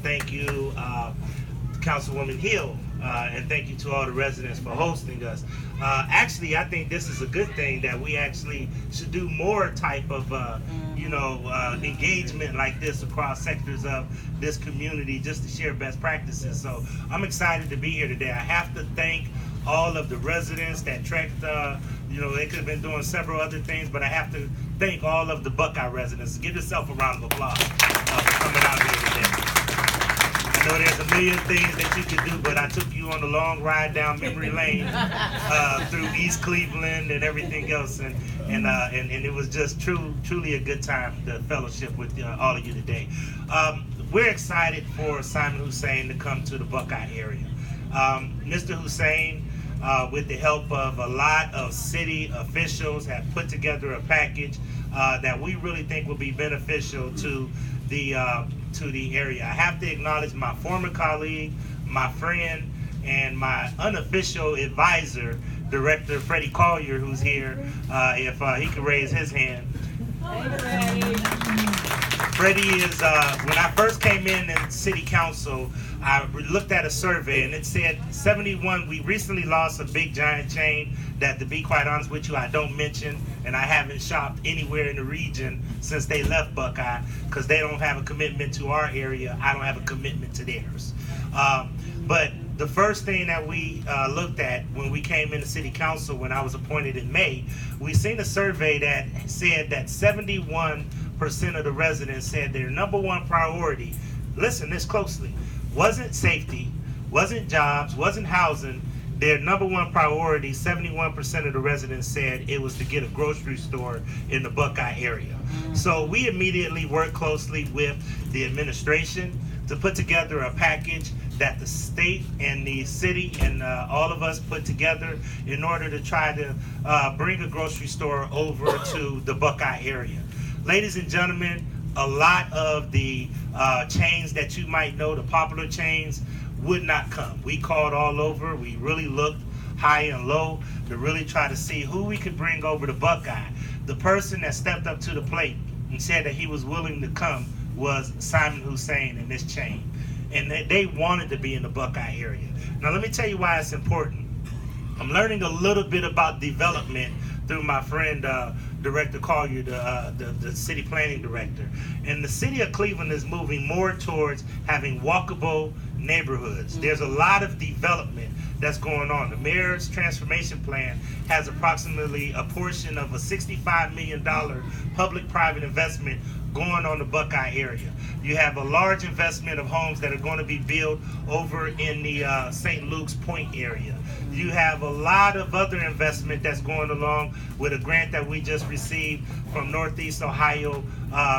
thank you, Councilwoman Hill, and thank you to all the residents for hosting us. Actually, I think this is a good thing that we actually should do more type of, engagement like this across sectors of this community, just to share best practices. So I'm excited to be here today. I have to thank all of the residents that trekked. They could have been doing several other things, but I have to thank all of the Buckeye residents. Give yourself a round of applause for coming out here today. I know there's a million things that you could do, but I took you on a long ride down memory lane through East Cleveland and everything else, and it was just truly a good time to fellowship with all of you today. We're excited for Simon Hussein to come to the Buckeye area. Mr. Hussein, with the help of a lot of city officials, have put together a package that we really think will be beneficial to the area. I have to acknowledge my former colleague, my friend, and my unofficial advisor, Director Freddie Collier, who's here, if he could raise his hand. Freddie is, when I first came in City Council, I looked at a survey and it said 71, we recently lost a big giant chain that, to be quite honest with you, I don't mention, and I haven't shopped anywhere in the region since they left Buckeye, because they don't have a commitment to our area. I don't have a commitment to theirs. But the first thing that we looked at when we came into City Council, when I was appointed in May, we seen a survey that said that 71% of the residents said their number one priority, listen this closely, wasn't safety, wasn't jobs, wasn't housing. Their number one priority, 71% of the residents said it was to get a grocery store in the Buckeye area. So we immediately worked closely with the administration to put together a package that the state and the city and all of us put together in order to try to bring a grocery store over to the Buckeye area. Ladies and gentlemen, a lot of the chains that you might know, the popular chains, would not come. We called all over. We really looked high and low to really try to see who we could bring over to Buckeye. The person that stepped up to the plate and said that he was willing to come was Simon Hussein and this chain. And they wanted to be in the Buckeye area. Now let me tell you why it's important. I'm learning a little bit about development through my friend Director Collier, the city planning director. And the city of Cleveland is moving more towards having walkable neighborhoods. There's a lot of development that's going on. The mayor's transformation plan has approximately a portion of a $65 million public-private investment going on the Buckeye area. You have a large investment of homes that are going to be built over in the St. Luke's Point area. You have a lot of other investment that's going along with a grant that we just received from Northeast Ohio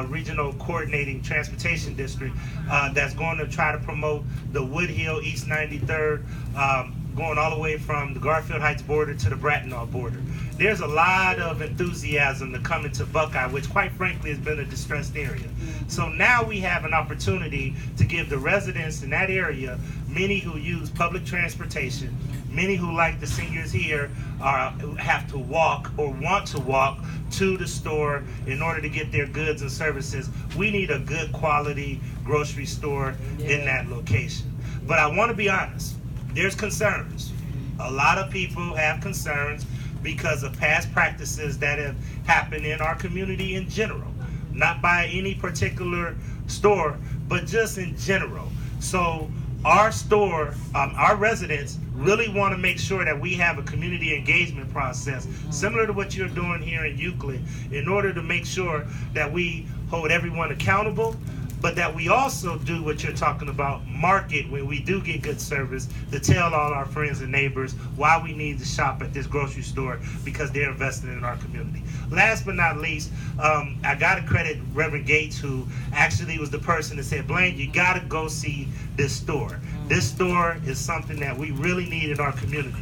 Regional Coordinating Transportation District that's going to try to promote the Woodhill East 93rd, going all the way from the Garfield Heights border to the Bracknell border. There's a lot of enthusiasm to come into Buckeye, which quite frankly has been a distressed area. So now we have an opportunity to give the residents in that area, many who use public transportation, many who, like the seniors here, have to walk or want to walk to the store in order to get their goods and services. We need a good quality grocery store in that location. But I want to be honest, there's concerns. A lot of people have concerns because of past practices that have happened in our community in general. Not by any particular store, but just in general. So our store, our residents really want to make sure that we have a community engagement process similar to what you're doing here in Euclid, in order to make sure that we hold everyone accountable, but that we also do what you're talking about, market when we do get good service, to tell all our friends and neighbors why we need to shop at this grocery store, because they're investing in our community. Last but not least, I gotta credit Reverend Gates, who actually was the person that said, Blaine, you gotta go see this store. This store is something that we really need in our community.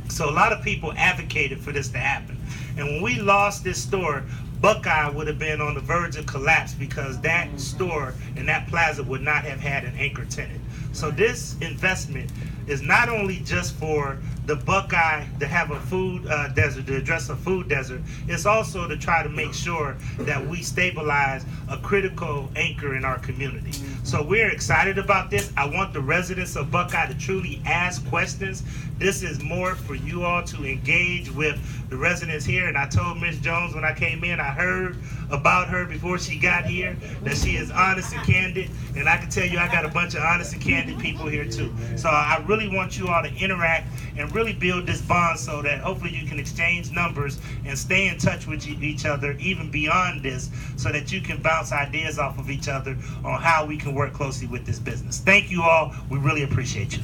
So a lot of people advocated for this to happen. And when we lost this store, Buckeye would have been on the verge of collapse, because that store and that plaza would not have had an anchor tenant. So this investment is not only just for the Buckeye to have a food desert, to address a food desert, it's also to try to make sure that we stabilize a critical anchor in our community. So we're excited about this. I want the residents of Buckeye to truly ask questions. This is more for you all to engage with the residents here. And I told Ms. Jones when I came in, I heard about her before she got here, that she is honest and candid. And I can tell you I got a bunch of honest and candid people here too. So I really want you all to interact and really build this bond so that hopefully you can exchange numbers and stay in touch with each other even beyond this, so that you can bounce ideas off of each other on how we can work closely with this business. Thank you all. We really appreciate you.